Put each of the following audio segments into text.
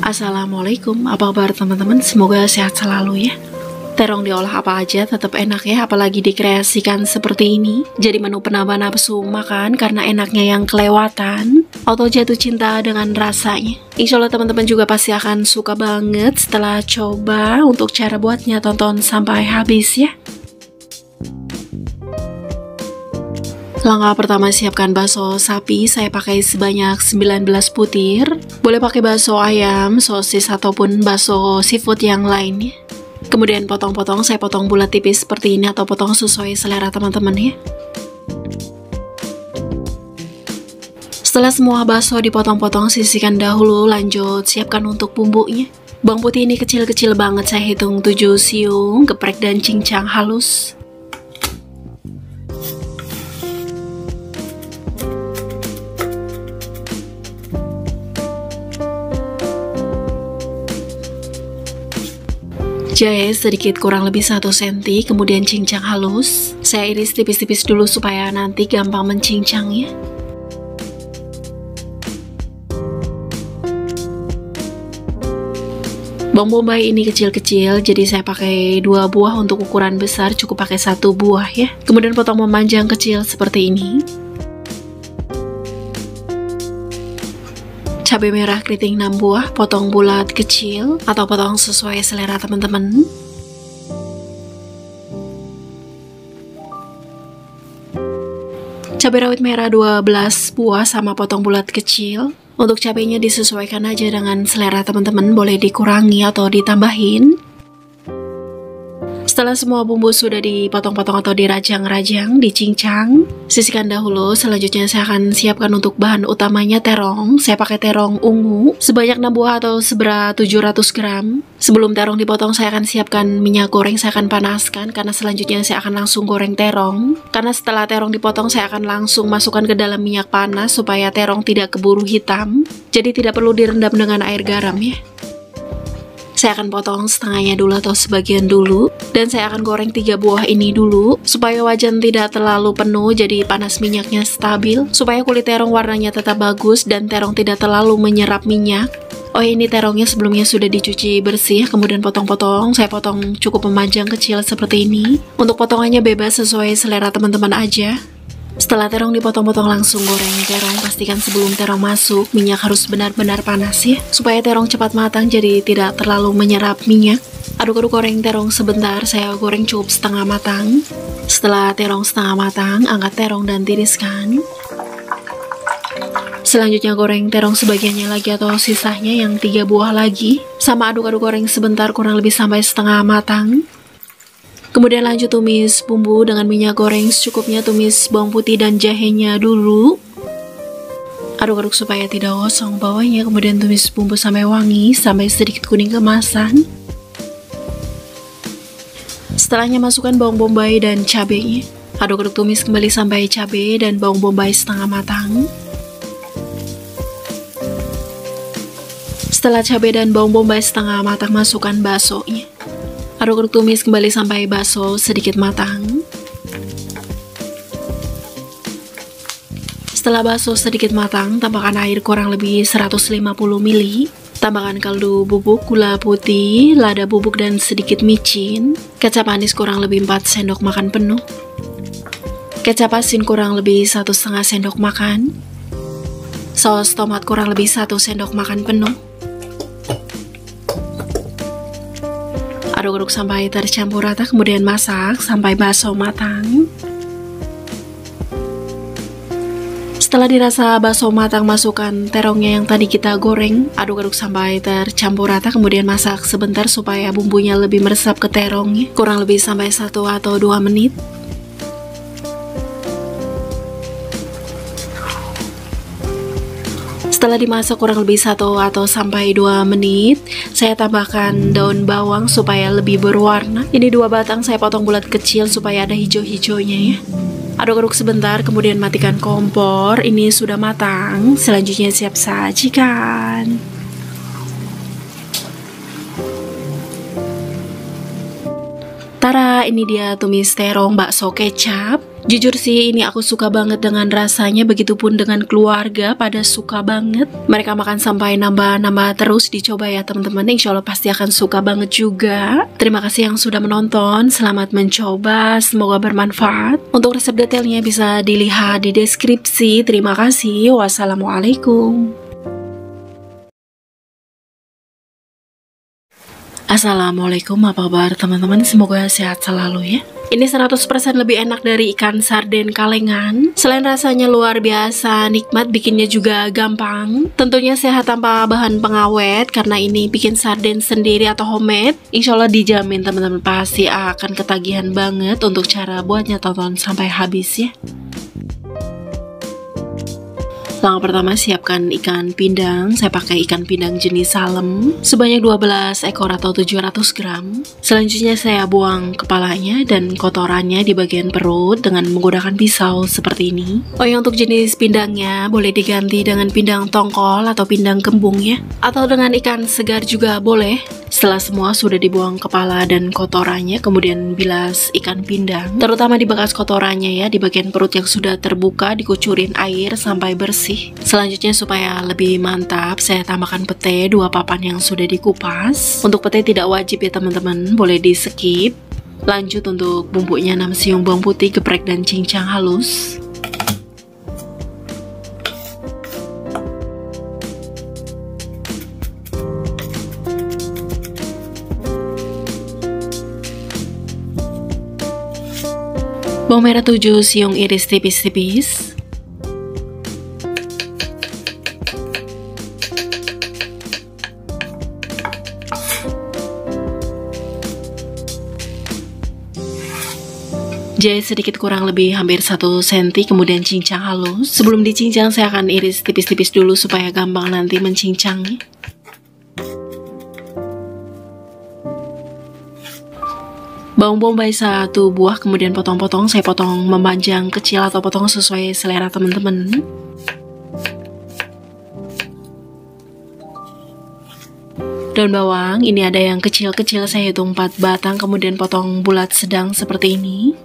Assalamualaikum, apa kabar teman-teman? Semoga sehat selalu ya. Terong diolah apa aja tetap enak ya, apalagi dikreasikan seperti ini. Jadi menu penambah nafsu makan karena enaknya yang kelewatan. Auto jatuh cinta dengan rasanya. Insya Allah teman-teman juga pasti akan suka banget setelah coba. Untuk cara buatnya tonton sampai habis ya. Langkah pertama, siapkan bakso sapi. Saya pakai sebanyak 19 butir. Boleh pakai bakso ayam, sosis, ataupun bakso seafood yang lainnya. Kemudian potong-potong, saya potong bulat tipis seperti ini atau potong sesuai selera teman-teman ya. Setelah semua bakso dipotong-potong, sisihkan dahulu, lanjut siapkan untuk bumbunya. Bawang putih ini kecil-kecil banget, saya hitung 7 siung, geprek dan cincang halus. Jahe sedikit kurang lebih 1 cm, kemudian cincang halus. Saya iris tipis-tipis dulu supaya nanti gampang mencincangnya. Bawang bombay ini kecil-kecil, jadi saya pakai 2 buah. Untuk ukuran besar cukup pakai 1 buah ya. Kemudian potong memanjang kecil seperti ini. Cabai merah keriting 6 buah, potong bulat kecil atau potong sesuai selera teman-teman. Cabai rawit merah 12 buah sama potong bulat kecil. Untuk cabainya disesuaikan aja dengan selera teman-teman, boleh dikurangi atau ditambahin. Setelah semua bumbu sudah dipotong-potong atau dirajang-rajang, dicincang, sisihkan dahulu. Selanjutnya saya akan siapkan untuk bahan utamanya terong. Saya pakai terong ungu sebanyak 6 buah atau seberat 700 gram. Sebelum terong dipotong, saya akan siapkan minyak goreng. Saya akan panaskan karena selanjutnya saya akan langsung goreng terong. Karena setelah terong dipotong, saya akan langsung masukkan ke dalam minyak panas supaya terong tidak keburu hitam. Jadi tidak perlu direndam dengan air garam ya. Saya akan potong setengahnya dulu atau sebagian dulu. Dan saya akan goreng 3 buah ini dulu supaya wajan tidak terlalu penuh, jadi panas minyaknya stabil. Supaya kulit terong warnanya tetap bagus dan terong tidak terlalu menyerap minyak. Oh, ini terongnya sebelumnya sudah dicuci bersih, kemudian potong-potong. Saya potong cukup memanjang kecil seperti ini. Untuk potongannya bebas sesuai selera teman-teman aja. Setelah terong dipotong-potong, langsung goreng terong. Pastikan sebelum terong masuk, minyak harus benar-benar panas ya, supaya terong cepat matang jadi tidak terlalu menyerap minyak. Aduk-aduk goreng terong sebentar, saya goreng cukup setengah matang. Setelah terong setengah matang, angkat terong dan tiriskan. Selanjutnya goreng terong sebagiannya lagi atau sisanya yang 3 buah lagi. Sama aduk-aduk goreng sebentar kurang lebih sampai setengah matang. Kemudian lanjut tumis bumbu dengan minyak goreng secukupnya, tumis bawang putih dan jahenya dulu. Aduk-aduk supaya tidak gosong bawahnya, kemudian tumis bumbu sampai wangi, sampai sedikit kuning keemasan. Setelahnya masukkan bawang bombay dan cabenya. Aduk-aduk tumis kembali sampai cabai dan bawang bombay setengah matang. Setelah cabai dan bawang bombay setengah matang, masukkan baksonya. Aduk-aduk tumis kembali sampai bakso sedikit matang. Setelah bakso sedikit matang, tambahkan air kurang lebih 150 ml. Tambahkan kaldu bubuk, gula putih, lada bubuk dan sedikit micin. Kecap manis kurang lebih 4 sendok makan penuh. Kecap asin kurang lebih 1,5 sendok makan. Saus tomat kurang lebih 1 sendok makan penuh. Aduk-aduk sampai tercampur rata, kemudian masak sampai bakso matang. Setelah dirasa bakso matang, masukkan terongnya yang tadi kita goreng. Aduk-aduk sampai tercampur rata, kemudian masak sebentar supaya bumbunya lebih meresap ke terongnya. Kurang lebih sampai 1 atau 2 menit. Setelah dimasak kurang lebih 1 atau sampai 2 menit, saya tambahkan daun bawang supaya lebih berwarna. Ini 2 batang saya potong bulat kecil supaya ada hijau-hijaunya ya. Aduk-aduk sebentar, kemudian matikan kompor. Ini sudah matang, selanjutnya siap sajikan. Tara, ini dia tumis terong bakso kecap. Jujur sih ini aku suka banget dengan rasanya, begitupun dengan keluarga pada suka banget. Mereka makan sampai nambah-nambah terus, dicoba ya teman-teman, insya Allah pasti akan suka banget juga. Terima kasih yang sudah menonton, selamat mencoba, semoga bermanfaat. Untuk resep detailnya bisa dilihat di deskripsi. Terima kasih, wassalamualaikum. Assalamualaikum, apa kabar teman-teman? Semoga sehat selalu ya. Ini 100% lebih enak dari ikan sarden kalengan. Selain rasanya luar biasa nikmat, bikinnya juga gampang. Tentunya sehat tanpa bahan pengawet, karena ini bikin sarden sendiri atau homemade. Insya Allah dijamin teman-teman pasti akan ketagihan banget. Untuk cara buatnya tonton sampai habis ya. Langkah pertama, siapkan ikan pindang. Saya pakai ikan pindang jenis salem sebanyak 12 ekor atau 700 gram. Selanjutnya saya buang kepalanya dan kotorannya di bagian perut dengan menggunakan pisau seperti ini. Oh ya, untuk jenis pindangnya boleh diganti dengan pindang tongkol atau pindang kembung ya, atau dengan ikan segar juga boleh. Setelah semua sudah dibuang kepala dan kotorannya, kemudian bilas ikan pindang, terutama di bekas kotorannya ya, di bagian perut yang sudah terbuka, dikucurin air sampai bersih. Selanjutnya supaya lebih mantap, saya tambahkan pete 2 papan yang sudah dikupas. Untuk pete tidak wajib ya teman-teman, boleh di skip. Lanjut untuk bumbunya, 6 siung bawang putih geprek dan cincang halus. Bawang merah 7 siung iris tipis-tipis. Jahit sedikit kurang lebih hampir 1 cm, kemudian cincang halus. Sebelum dicincang saya akan iris tipis-tipis dulu supaya gampang nanti mencincangnya. Bawang bombay 1 buah, kemudian potong-potong. Saya potong memanjang kecil atau potong sesuai selera teman-teman. Daun bawang, ini ada yang kecil-kecil, saya hitung 4 batang, kemudian potong bulat sedang seperti ini.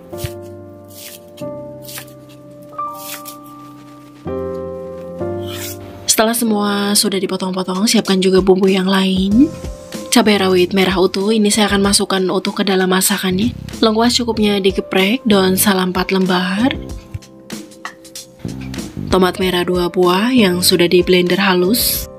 Setelah semua sudah dipotong-potong, siapkan juga bumbu yang lain. Cabai rawit merah utuh, ini saya akan masukkan utuh ke dalam masakannya. Lengkuas cukupnya digeprek, daun salam 4 lembar. Tomat merah 2 buah yang sudah di blender halus.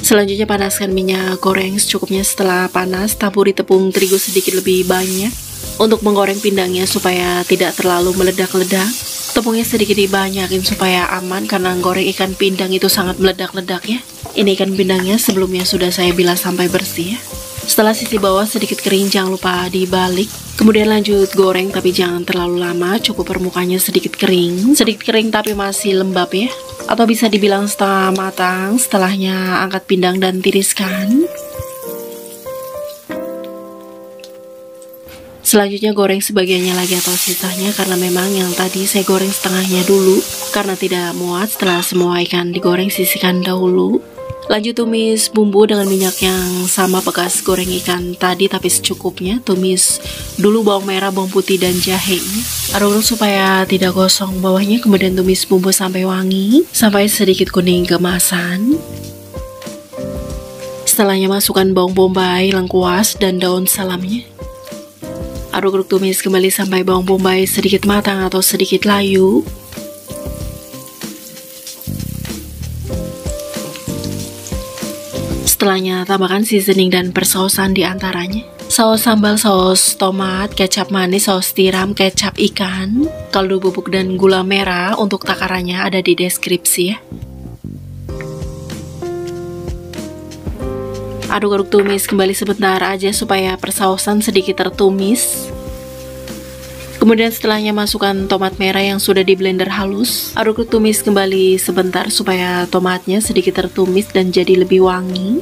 Selanjutnya panaskan minyak goreng secukupnya. Setelah panas, taburi tepung terigu sedikit lebih banyak untuk menggoreng pindangnya supaya tidak terlalu meledak-ledak. Tepungnya sedikit dibanyakin supaya aman, karena goreng ikan pindang itu sangat meledak-ledak ya. Ini ikan pindangnya sebelumnya sudah saya bilas sampai bersih ya. Setelah sisi bawah sedikit kering, jangan lupa dibalik. Kemudian lanjut goreng, tapi jangan terlalu lama, cukup permukaannya sedikit kering. Sedikit kering tapi masih lembab ya. Atau bisa dibilang setengah matang. Setelahnya angkat pindang dan tiriskan. Selanjutnya goreng sebagiannya lagi atau sisanya, karena memang yang tadi saya goreng setengahnya dulu. Karena tidak muat, setelah semua ikan digoreng sisihkan dahulu. Lanjut tumis bumbu dengan minyak yang sama bekas goreng ikan tadi tapi secukupnya. Tumis dulu bawang merah, bawang putih dan jahenya. Aduk supaya tidak gosong bawahnya, kemudian tumis bumbu sampai wangi, sampai sedikit kuning keemasan. Setelahnya masukkan bawang bombay, lengkuas dan daun salamnya. Aduk-aduk tumis kembali sampai bawang bombay sedikit matang atau sedikit layu. Setelahnya tambahkan seasoning dan persausan di antaranya. Saus sambal, saus tomat, kecap manis, saus tiram, kecap ikan, kaldu bubuk dan gula merah. Untuk takarannya ada di deskripsi ya. Aduk-aduk tumis kembali sebentar aja supaya persausan sedikit tertumis. Kemudian setelahnya masukkan tomat merah yang sudah di blender halus. Aduk tumis kembali sebentar supaya tomatnya sedikit tertumis dan jadi lebih wangi.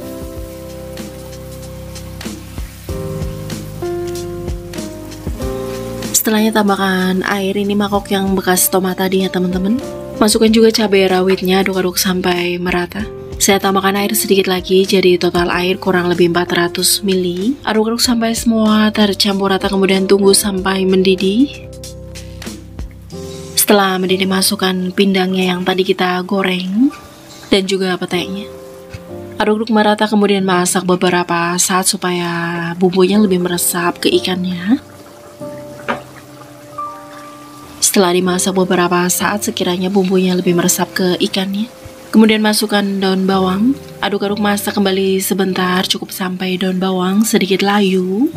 Setelahnya tambahkan air, ini mangkok yang bekas tomat tadi ya teman-teman. Masukkan juga cabai rawitnya, aduk-aduk sampai merata. Saya tambahkan air sedikit lagi, jadi total air kurang lebih 400 ml. Aduk-aduk sampai semua tercampur rata, kemudian tunggu sampai mendidih. Setelah mendidih, masukkan pindangnya yang tadi kita goreng dan juga petenya. Aduk-aduk merata, kemudian masak beberapa saat supaya bumbunya lebih meresap ke ikannya. Setelah dimasak beberapa saat, sekiranya bumbunya lebih meresap ke ikannya, kemudian masukkan daun bawang. Aduk-aduk masak kembali sebentar, cukup sampai daun bawang sedikit layu.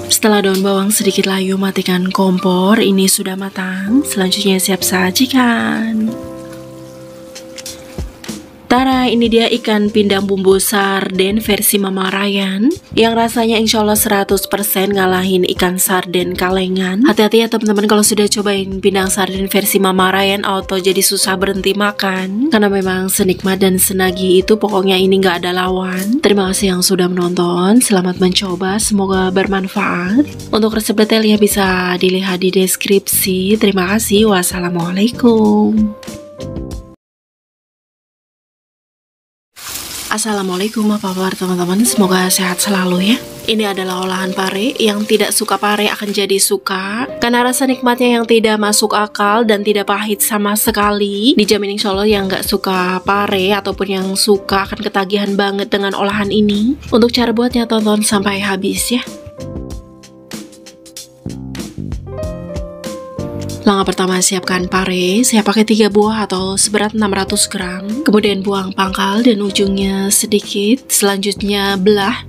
Setelah daun bawang sedikit layu, matikan kompor. Ini sudah matang. Selanjutnya siap sajikan. Tara, ini dia ikan pindang bumbu sarden versi Mama Ryan yang rasanya insya Allah 100% ngalahin ikan sarden kalengan. Hati-hati ya teman-teman, kalau sudah cobain pindang sarden versi Mama Ryan auto jadi susah berhenti makan, karena memang senikmat dan senagih itu, pokoknya ini nggak ada lawan. Terima kasih yang sudah menonton, selamat mencoba, semoga bermanfaat. Untuk resep detailnya bisa dilihat di deskripsi. Terima kasih, wassalamualaikum. Assalamualaikum, apa kabar teman-teman, semoga sehat selalu ya. Ini adalah olahan pare. Yang tidak suka pare akan jadi suka, karena rasa nikmatnya yang tidak masuk akal dan tidak pahit sama sekali. Dijamin insya Allah yang nggak suka pare ataupun yang suka akan ketagihan banget dengan olahan ini. Untuk cara buatnya tonton sampai habis ya. Langkah pertama, siapkan pare. Saya pakai 3 buah atau seberat 600 gram. Kemudian buang pangkal dan ujungnya sedikit. Selanjutnya belah.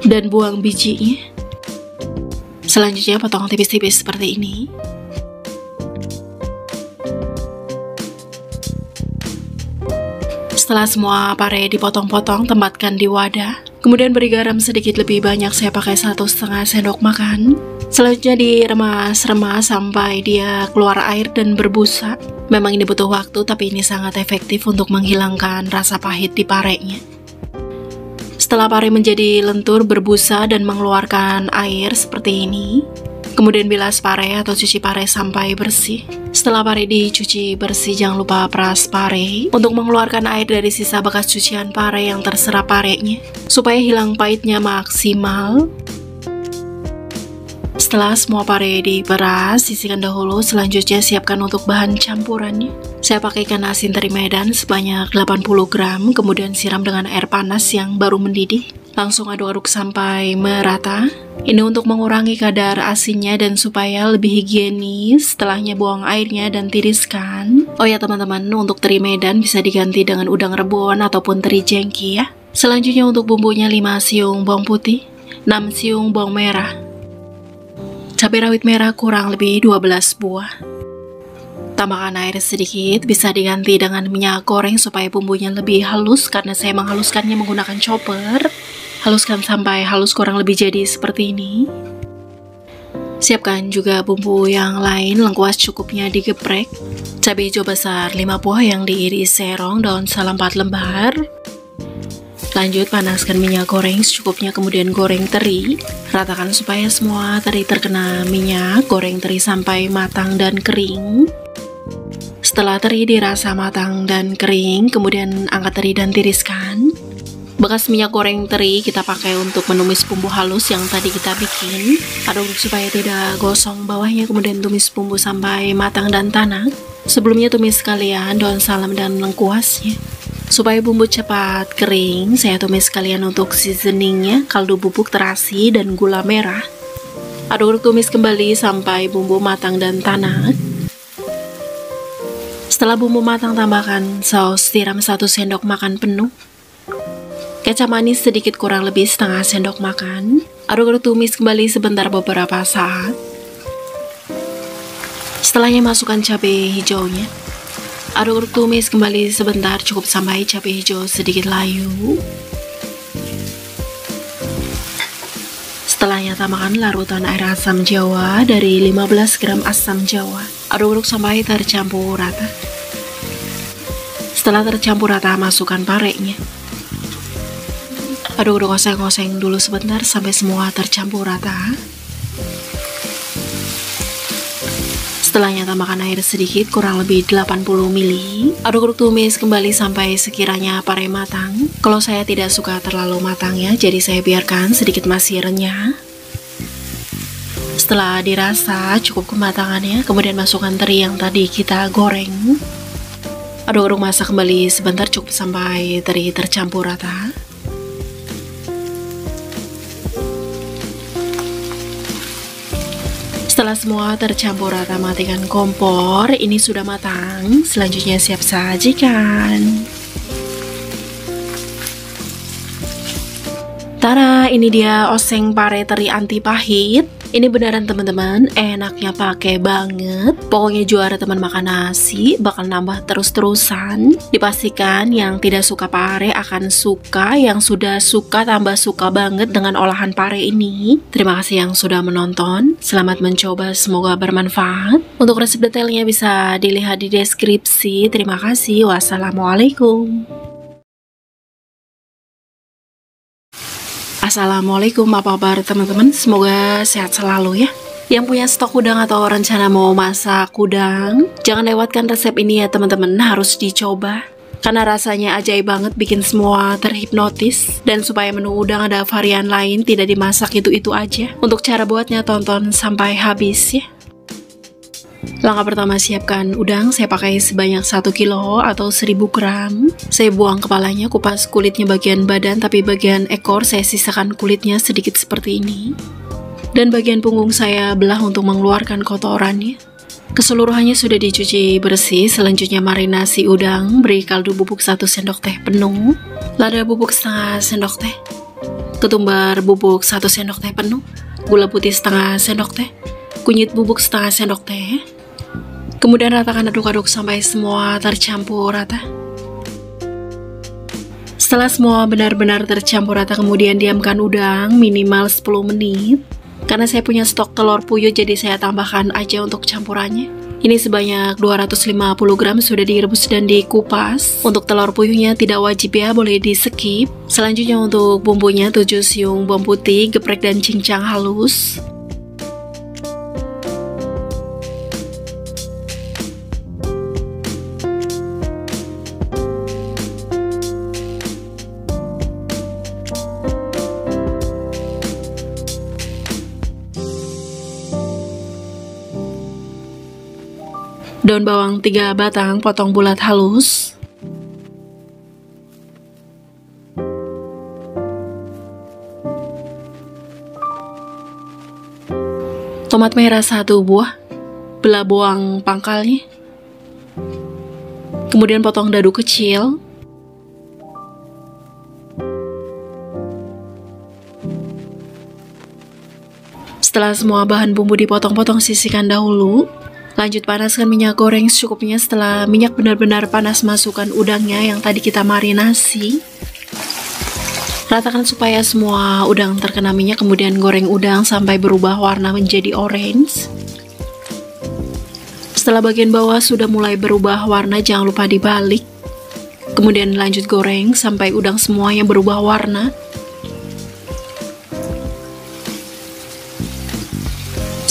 Dan buang bijinya. Selanjutnya potong tipis-tipis seperti ini. Setelah semua pare dipotong-potong, tempatkan di wadah. Kemudian beri garam sedikit lebih banyak, saya pakai 1,5 sendok makan. Selanjutnya diremas-remas sampai dia keluar air dan berbusa. Memang ini butuh waktu, tapi ini sangat efektif untuk menghilangkan rasa pahit di parenya. Setelah pare menjadi lentur, berbusa dan mengeluarkan air seperti ini, kemudian bilas pare atau cuci pare sampai bersih. Setelah pare dicuci bersih, jangan lupa peras pare untuk mengeluarkan air dari sisa bekas cucian pare yang terserap parenya, supaya hilang pahitnya maksimal. Setelah semua pare diperas, sisihkan dahulu. Selanjutnya siapkan untuk bahan campurannya. Saya pakai ikan asin teri Medan sebanyak 80 gram, kemudian siram dengan air panas yang baru mendidih. Langsung aduk-aduk sampai merata. Ini untuk mengurangi kadar asinnya dan supaya lebih higienis. Setelahnya buang airnya dan tiriskan. Oh ya teman-teman, untuk teri Medan bisa diganti dengan udang rebon ataupun teri jengki ya. Selanjutnya untuk bumbunya 5 siung bawang putih, 6 siung bawang merah, cabai rawit merah kurang lebih 12 buah. Tambahkan air sedikit, bisa diganti dengan minyak goreng supaya bumbunya lebih halus, karena saya menghaluskannya menggunakan chopper. Haluskan sampai halus kurang lebih jadi seperti ini. Siapkan juga bumbu yang lain, lengkuas cukupnya digeprek. Cabai hijau besar 5 buah yang diiris serong, daun salam 4 lembar. Lanjut panaskan minyak goreng secukupnya, kemudian goreng teri. Ratakan supaya semua teri terkena minyak. Goreng teri sampai matang dan kering. Setelah teri dirasa matang dan kering, kemudian angkat teri dan tiriskan. Bekas minyak goreng teri kita pakai untuk menumis bumbu halus yang tadi kita bikin. Aduk supaya tidak gosong bawahnya, kemudian tumis bumbu sampai matang dan tanak. Sebelumnya tumis sekalian daun salam dan lengkuasnya. Supaya bumbu cepat kering, saya tumis sekalian untuk seasoningnya, kaldu bubuk terasi dan gula merah. Aduk tumis kembali sampai bumbu matang dan tanak. Setelah bumbu matang, tambahkan saus tiram 1 sendok makan penuh. Kecap manis sedikit kurang lebih setengah sendok makan. Aduk-aduk tumis kembali sebentar beberapa saat. Setelahnya masukkan cabai hijaunya. Aduk-aduk tumis kembali sebentar, cukup sampai cabai hijau sedikit layu. Setelahnya tambahkan larutan air asam jawa dari 15 gram asam jawa. Aduk-aduk sampai tercampur rata. Setelah tercampur rata, masukkan parenya. Aduk-aduk oseng-oseng dulu sebentar sampai semua tercampur rata. Setelahnya tambahkan air sedikit, kurang lebih 80 ml. Aduk-aduk tumis kembali sampai sekiranya pare matang. Kalau saya tidak suka terlalu matang ya, jadi saya biarkan sedikit masih renyah. Setelah dirasa cukup kematangannya, kemudian masukkan teri yang tadi kita goreng. Aduk-aduk masak kembali sebentar, cukup sampai teri tercampur rata. Setelah semua tercampur rata, matikan kompor. Ini sudah matang. Selanjutnya siap sajikan. Tada, ini dia oseng pare teri anti pahit. Ini beneran teman-teman, enaknya pakai banget. Pokoknya juara teman makan nasi, bakal nambah terus-terusan. Dipastikan yang tidak suka pare akan suka, yang sudah suka tambah suka banget dengan olahan pare ini. Terima kasih yang sudah menonton, selamat mencoba, semoga bermanfaat. Untuk resep detailnya bisa dilihat di deskripsi. Terima kasih, wassalamualaikum. Assalamualaikum, apa kabar teman-teman? Semoga sehat selalu ya. Yang punya stok udang atau rencana mau masak udang, jangan lewatkan resep ini ya teman-teman, harus dicoba. Karena rasanya ajaib banget, bikin semua terhipnotis. Dan supaya menu udang ada varian lain, tidak dimasak itu-itu aja. Untuk cara buatnya tonton sampai habis ya. Langkah pertama, siapkan udang. Saya pakai sebanyak 1 kilo atau 1000 gram. Saya buang kepalanya, kupas kulitnya bagian badan, tapi bagian ekor saya sisakan kulitnya sedikit seperti ini. Dan bagian punggung saya belah untuk mengeluarkan kotorannya. Keseluruhannya sudah dicuci bersih. Selanjutnya marinasi udang. Beri kaldu bubuk 1 sendok teh penuh, lada bubuk setengah sendok teh, ketumbar bubuk 1 sendok teh penuh, gula putih setengah sendok teh, kunyit bubuk setengah sendok teh. Kemudian ratakan, aduk-aduk sampai semua tercampur rata. Setelah semua benar-benar tercampur rata, kemudian diamkan udang minimal 10 menit. Karena saya punya stok telur puyuh, jadi saya tambahkan aja untuk campurannya. Ini sebanyak 250 gram sudah direbus dan dikupas. Untuk telur puyuhnya tidak wajib ya, boleh di skip. Selanjutnya untuk bumbunya 7 siung bawang putih, geprek dan cincang halus. Daun bawang 3 batang, potong bulat halus. Tomat merah 1 buah, belah buang pangkalnya. Kemudian potong dadu kecil. Setelah semua bahan bumbu dipotong-potong, sisihkan dahulu. Lanjut panaskan minyak goreng secukupnya. Setelah minyak benar-benar panas, masukkan udangnya yang tadi kita marinasi. Ratakan supaya semua udang terkena minyak, kemudian goreng udang sampai berubah warna menjadi orange. Setelah bagian bawah sudah mulai berubah warna, jangan lupa dibalik. Kemudian lanjut goreng sampai udang semuanya berubah warna.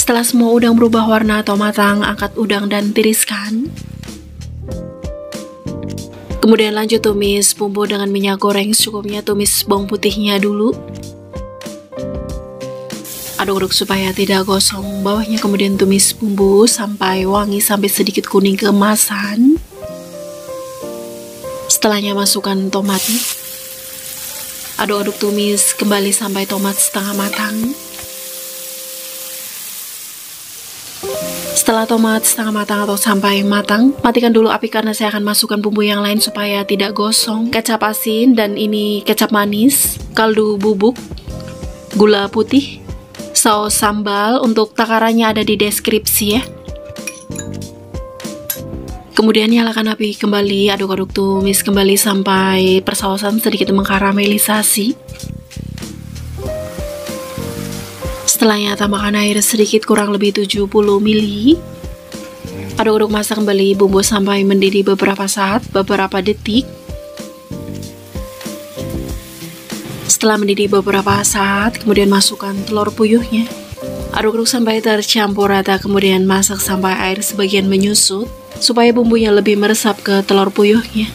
Setelah semua udang berubah warna atau matang, angkat udang dan tiriskan. Kemudian lanjut tumis bumbu dengan minyak goreng secukupnya. Tumis bawang putihnya dulu. Aduk-aduk supaya tidak gosong bawahnya. Kemudian tumis bumbu sampai wangi, sampai sedikit kuning keemasan. Setelahnya masukkan tomatnya. Aduk-aduk tumis kembali sampai tomat setengah matang. Setelah tomat setengah matang atau sampai matang, matikan dulu api karena saya akan masukkan bumbu yang lain supaya tidak gosong. Kecap asin, dan ini kecap manis, kaldu bubuk, gula putih, saus sambal. Untuk takarannya ada di deskripsi ya. Kemudian nyalakan api kembali, aduk-aduk tumis kembali sampai persausan sedikit mengkaramelisasi. Setelahnya tambahkan air sedikit, kurang lebih 70 ml. Aduk-aduk masak kembali bumbu sampai mendidih beberapa saat, beberapa detik. Setelah mendidih beberapa saat, kemudian masukkan telur puyuhnya. Aduk-aduk sampai tercampur rata, kemudian masak sampai air sebagian menyusut, supaya bumbunya lebih meresap ke telur puyuhnya.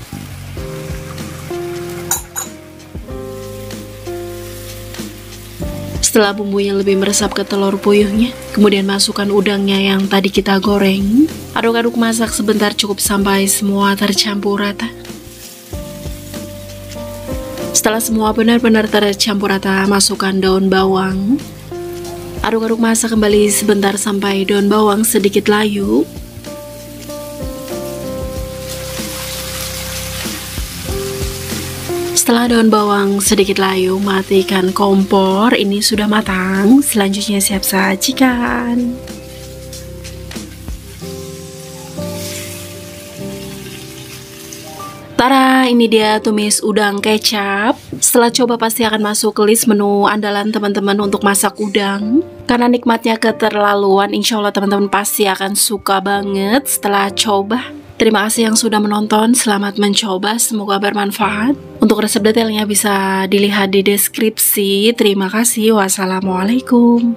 Setelah bumbunya lebih meresap ke telur puyuhnya, kemudian masukkan udangnya yang tadi kita goreng. Aduk-aduk masak sebentar cukup sampai semua tercampur rata. Setelah semua benar-benar tercampur rata, masukkan daun bawang. Aduk-aduk masak kembali sebentar sampai daun bawang sedikit layu. Setelah daun bawang sedikit layu, matikan kompor. Ini sudah matang. Selanjutnya siap sajikan. Tara, ini dia tumis udang kecap. Setelah coba pasti akan masuk ke list menu andalan teman-teman untuk masak udang. Karena nikmatnya keterlaluan, insya Allah teman-teman pasti akan suka banget setelah coba. Terima kasih yang sudah menonton, selamat mencoba, semoga bermanfaat. Untuk resep detailnya bisa dilihat di deskripsi. Terima kasih, wassalamualaikum.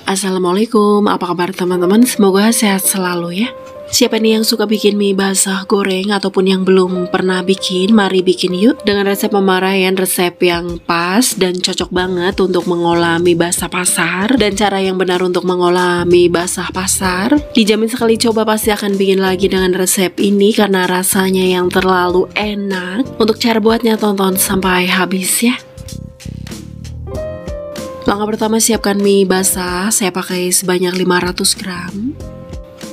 Assalamualaikum, apa kabar teman-teman? Semoga sehat selalu ya. Siapa nih yang suka bikin mie basah goreng ataupun yang belum pernah bikin, mari bikin yuk. Dengan resep pemarayan, resep yang pas dan cocok banget untuk mengolah mie basah pasar. Dan cara yang benar untuk mengolah mie basah pasar, dijamin sekali coba pasti akan bikin lagi dengan resep ini karena rasanya yang terlalu enak. Untuk cara buatnya tonton sampai habis ya. Langkah pertama, siapkan mie basah, saya pakai sebanyak 500 gram.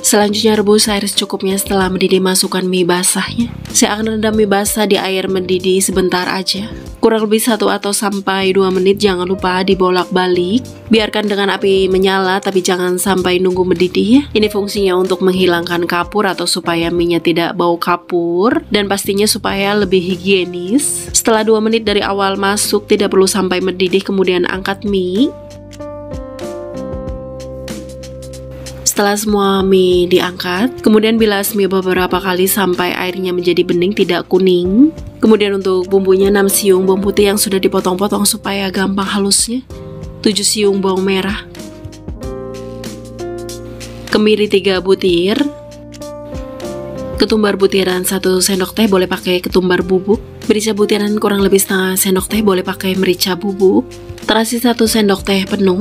Selanjutnya rebus air secukupnya. Setelah mendidih masukkan mie basahnya. Saya akan rendam mie basah di air mendidih sebentar aja, kurang lebih 1 atau sampai 2 menit. Jangan lupa dibolak-balik. Biarkan dengan api menyala tapi jangan sampai nunggu mendidih ya. Ini fungsinya untuk menghilangkan kapur atau supaya mie-nya tidak bau kapur, dan pastinya supaya lebih higienis. Setelah 2 menit dari awal masuk, tidak perlu sampai mendidih, kemudian angkat mie. Setelah semua mie diangkat, kemudian bilas mie beberapa kali sampai airnya menjadi bening, tidak kuning. Kemudian untuk bumbunya 6 siung bawang putih yang sudah dipotong-potong supaya gampang halusnya, 7 siung bawang merah, kemiri 3 butir, ketumbar butiran 1 sendok teh, boleh pakai ketumbar bubuk, merica butiran kurang lebih setengah sendok teh, boleh pakai merica bubuk, terasi 1 sendok teh penuh,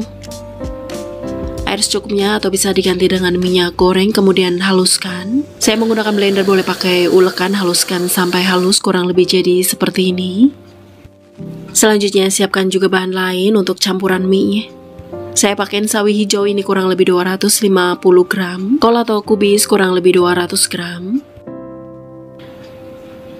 air secukupnya atau bisa diganti dengan minyak goreng, kemudian haluskan. Saya menggunakan blender, boleh pakai ulekan, haluskan sampai halus kurang lebih jadi seperti ini. Selanjutnya siapkan juga bahan lain untuk campuran mie. Saya pakai sawi hijau, ini kurang lebih 250 gram, kol atau kubis kurang lebih 200 gram.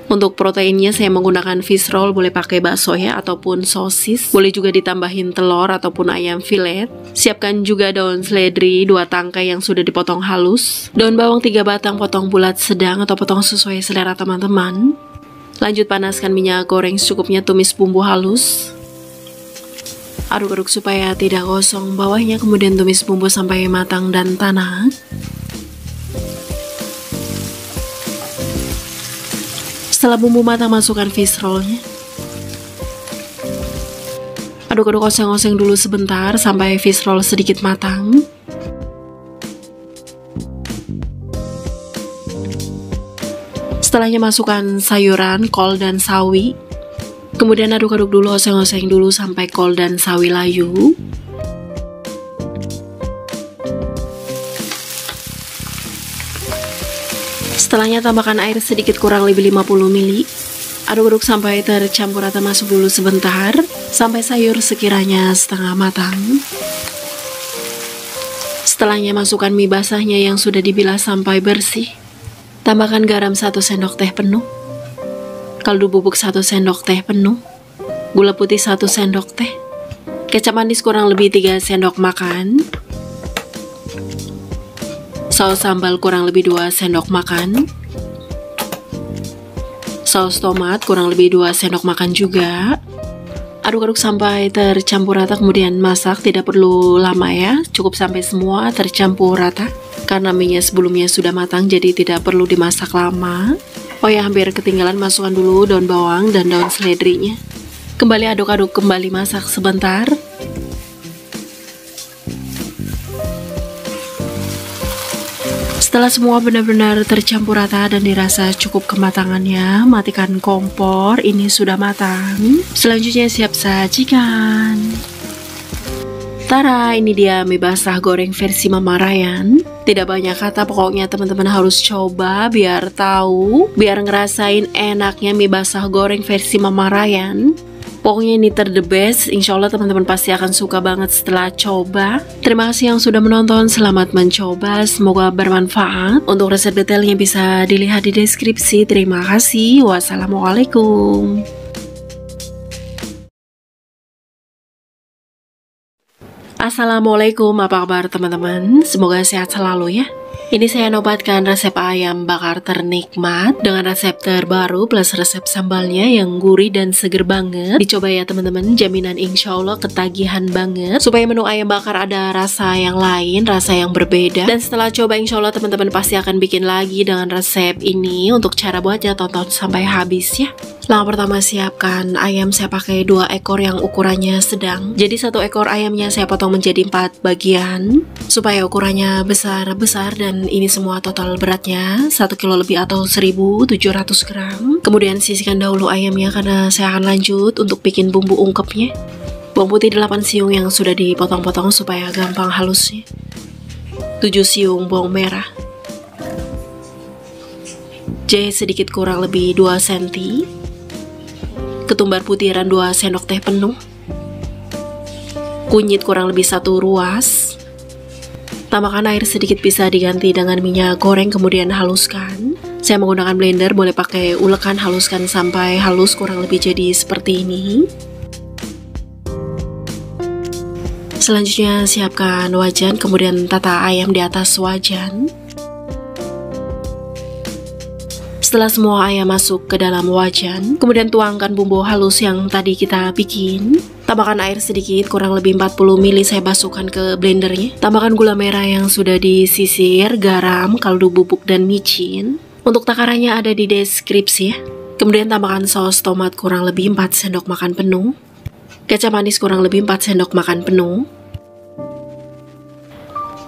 Untuk proteinnya saya menggunakan fish roll, boleh pakai bakso ya ataupun sosis, boleh juga ditambahin telur ataupun ayam filet. Siapkan juga daun seledri 2 tangkai yang sudah dipotong halus, daun bawang 3 batang potong bulat sedang atau potong sesuai selera teman-teman. Lanjut panaskan minyak goreng secukupnya, tumis bumbu halus. Aduk-aduk supaya tidak gosong bawahnya, kemudian tumis bumbu sampai matang dan tanak. Setelah bumbu matang, masukkan fish rollnya. Aduk-aduk, oseng-oseng dulu sebentar sampai fish roll sedikit matang. Setelahnya masukkan sayuran, kol dan sawi. Kemudian aduk-aduk dulu, oseng-oseng dulu sampai kol dan sawi layu. Setelahnya tambahkan air sedikit kurang lebih 50 ml. Aduk-aduk sampai tercampur rata, masuk dulu sebentar sampai sayur sekiranya setengah matang. Setelahnya masukkan mie basahnya yang sudah dibilas sampai bersih. Tambahkan garam 1 sendok teh penuh, kaldu bubuk 1 sendok teh penuh, gula putih 1 sendok teh, kecap manis kurang lebih 3 sendok makan, saus sambal kurang lebih 2 sendok makan, saus tomat kurang lebih 2 sendok makan juga. Aduk-aduk sampai tercampur rata, kemudian masak, tidak perlu lama ya, cukup sampai semua tercampur rata. Karena mie-nya sebelumnya sudah matang, jadi tidak perlu dimasak lama. Oh ya, hampir ketinggalan, masukkan dulu daun bawang dan daun seledrinya. Kembali aduk-aduk, kembali masak sebentar. Setelah semua benar-benar tercampur rata dan dirasa cukup kematangannya, matikan kompor. Ini sudah matang. Selanjutnya siap sajikan. Tara, ini dia mie basah goreng versi Mama Ryan. Tidak banyak kata, pokoknya teman-teman harus coba biar tahu, biar ngerasain enaknya mie basah goreng versi Mama Ryan. Pokoknya ini the best, insya Allah teman-teman pasti akan suka banget setelah coba. Terima kasih yang sudah menonton, selamat mencoba, semoga bermanfaat. Untuk resep detailnya bisa dilihat di deskripsi. Terima kasih, wassalamualaikum. Assalamualaikum, apa kabar teman-teman? Semoga sehat selalu ya. Ini saya nobatkan resep ayam bakar ternikmat dengan resep terbaru plus resep sambalnya yang gurih dan seger banget. Dicoba ya teman-teman, jaminan insya Allah ketagihan banget. Supaya menu ayam bakar ada rasa yang lain, rasa yang berbeda. Dan setelah coba insya Allah teman-teman pasti akan bikin lagi dengan resep ini. Untuk cara buatnya tonton sampai habis ya. Langkah pertama, siapkan ayam. Saya pakai 2 ekor yang ukurannya sedang. Jadi 1 ekor ayamnya saya potong menjadi 4 bagian supaya ukurannya besar-besar, dan ini semua total beratnya 1 kilo lebih atau 1700 gram. Kemudian sisihkan dahulu ayamnya karena saya akan lanjut untuk bikin bumbu ungkepnya. Bawang putih 8 siung yang sudah dipotong-potong supaya gampang halusnya. 7 siung bawang merah. Jahe sedikit kurang lebih 2 cm. Ketumbar putiran 2 sendok teh penuh. Kunyit kurang lebih 1 ruas. Tambahkan air sedikit, bisa diganti dengan minyak goreng, kemudian haluskan. Saya menggunakan blender, boleh pakai ulekan, haluskan sampai halus kurang lebih jadi seperti ini. Selanjutnya siapkan wajan, kemudian tata ayam di atas wajan. Setelah semua ayam masuk ke dalam wajan, kemudian tuangkan bumbu halus yang tadi kita bikin. Tambahkan air sedikit, kurang lebih 40 ml, saya masukkan ke blendernya. Tambahkan gula merah yang sudah disisir, garam, kaldu bubuk, dan micin. Untuk takarannya ada di deskripsi ya. Kemudian tambahkan saus tomat kurang lebih 4 sendok makan penuh. Kecap manis kurang lebih 4 sendok makan penuh.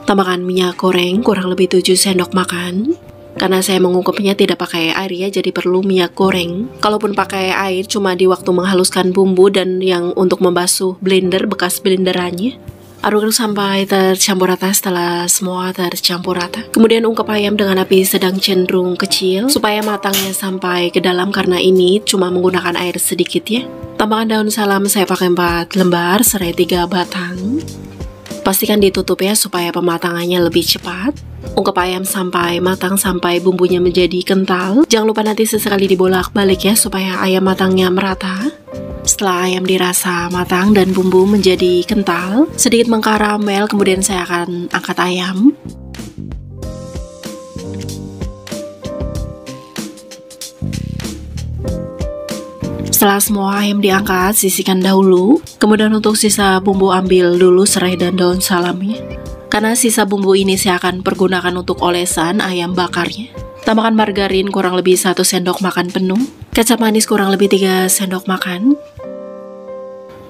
Tambahkan minyak goreng kurang lebih 7 sendok makan. Karena saya mengungkepnya tidak pakai air ya, jadi perlu minyak goreng. Kalaupun pakai air cuma di waktu menghaluskan bumbu dan yang untuk membasuh blender, bekas blenderannya. Aduk sampai tercampur rata. Setelah semua tercampur rata, kemudian ungkep ayam dengan api sedang cenderung kecil supaya matangnya sampai ke dalam, karena ini cuma menggunakan air sedikit ya. Tambahkan daun salam, saya pakai 4 lembar, serai 3 batang. Pastikan ditutup ya supaya pematangannya lebih cepat. Ungkep ayam sampai matang, sampai bumbunya menjadi kental. Jangan lupa nanti sesekali dibolak-balik ya supaya ayam matangnya merata. Setelah ayam dirasa matang dan bumbu menjadi kental, sedikit mengkaramel, kemudian saya akan angkat ayam. Setelah semua ayam diangkat, sisihkan dahulu. Kemudian untuk sisa bumbu ambil dulu serai dan daun salamnya. Karena sisa bumbu ini saya akan pergunakan untuk olesan ayam bakarnya. Tambahkan margarin kurang lebih 1 sendok makan penuh. Kecap manis kurang lebih 3 sendok makan.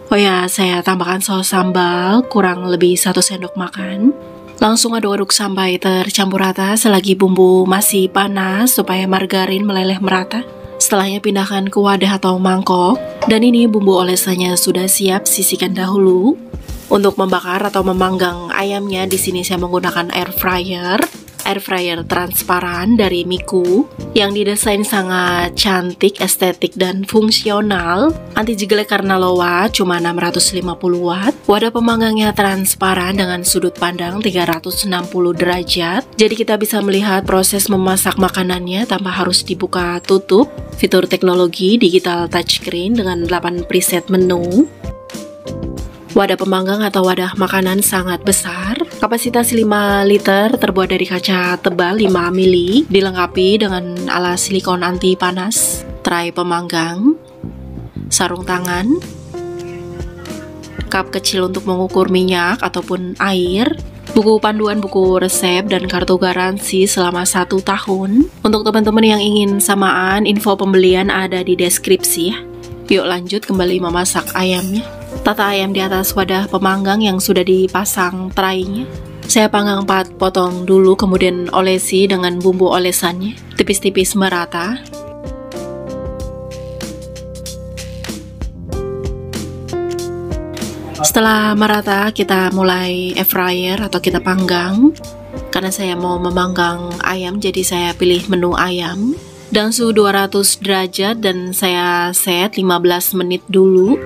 Oh ya, saya tambahkan saus sambal kurang lebih 1 sendok makan. Langsung aduk-aduk sampai tercampur rata selagi bumbu masih panas supaya margarin meleleh merata. Setelahnya pindahkan ke wadah atau mangkok. Dan ini bumbu olesannya sudah siap, sisihkan dahulu. Untuk membakar atau memanggang ayamnya, di sini saya menggunakan air fryer transparan dari Miku yang didesain sangat cantik, estetik, dan fungsional. Anti jeglek karena low watt, cuma 650 watt. Wadah pemanggangnya transparan dengan sudut pandang 360 derajat. Jadi kita bisa melihat proses memasak makanannya tanpa harus dibuka tutup. Fitur teknologi digital touchscreen dengan 8 preset menu. Wadah pemanggang atau wadah makanan sangat besar, kapasitas 5 liter, terbuat dari kaca tebal 5 mili, dilengkapi dengan alas silikon anti panas, tray pemanggang, sarung tangan, cup kecil untuk mengukur minyak ataupun air, buku panduan, buku resep, dan kartu garansi selama 1 tahun. Untuk teman-teman yang ingin samaan, info pembelian ada di deskripsi ya. Yuk lanjut kembali memasak ayamnya. Tata ayam di atas wadah pemanggang yang sudah dipasang trainya. Saya panggang 4 potong dulu, kemudian olesi dengan bumbu olesannya, tipis-tipis merata. Setelah merata, kita mulai air fryer atau kita panggang. Karena saya mau memanggang ayam, jadi saya pilih menu ayam. Dan suhu 200 derajat dan saya set 15 menit dulu.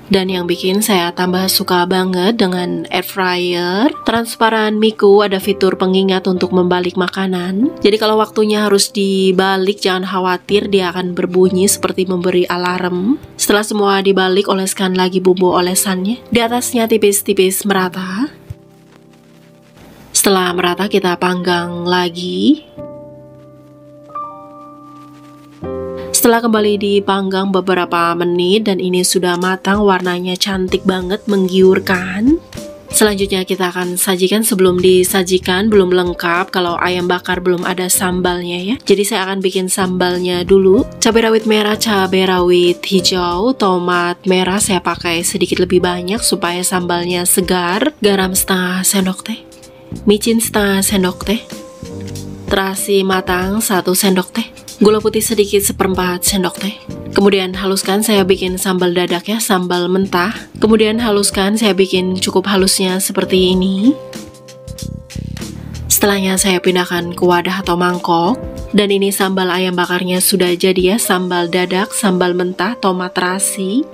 Dan yang bikin saya tambah suka banget dengan air fryer, transparan Miku ada fitur pengingat untuk membalik makanan. Jadi kalau waktunya harus dibalik, jangan khawatir, dia akan berbunyi seperti memberi alarm. Setelah semua dibalik, oleskan lagi bumbu olesannya. Di atasnya tipis-tipis merata. Setelah merata kita panggang lagi. Setelah kembali dipanggang beberapa menit dan ini sudah matang, warnanya cantik banget, menggiurkan. Selanjutnya kita akan sajikan. Sebelum disajikan belum lengkap kalau ayam bakar belum ada sambalnya ya. Jadi saya akan bikin sambalnya dulu. Cabai rawit merah, cabai rawit hijau, tomat merah saya pakai sedikit lebih banyak supaya sambalnya segar. Garam setengah sendok teh, micin setengah sendok teh, terasi matang 1 sendok teh, gula putih sedikit 1/4 sendok teh. Kemudian haluskan, saya bikin sambal dadak ya, sambal mentah. Kemudian haluskan, saya bikin cukup halusnya seperti ini. Setelahnya saya pindahkan ke wadah atau mangkok. Dan ini sambal ayam bakarnya sudah jadi ya, sambal dadak, sambal mentah, tomat terasi.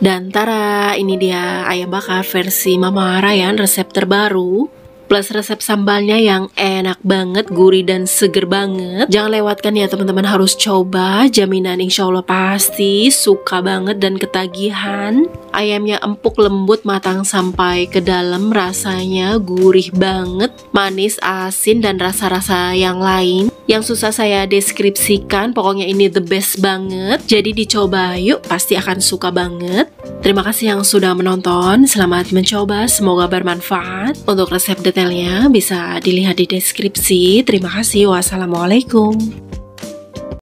Dan tara, ini dia ayam bakar versi Mama Ryan, resep terbaru. Plus resep sambalnya yang enak banget, gurih dan seger banget. Jangan lewatkan ya teman-teman, harus coba. Jaminan insya Allah pasti suka banget dan ketagihan. Ayamnya empuk, lembut, matang sampai ke dalam. Rasanya gurih banget, manis, asin, dan rasa-rasa yang lain yang susah saya deskripsikan. Pokoknya ini the best banget. Jadi dicoba yuk, pasti akan suka banget. Terima kasih yang sudah menonton. Selamat mencoba, semoga bermanfaat. Untuk resep detailnya bisa dilihat di deskripsi. Terima kasih. Wassalamualaikum.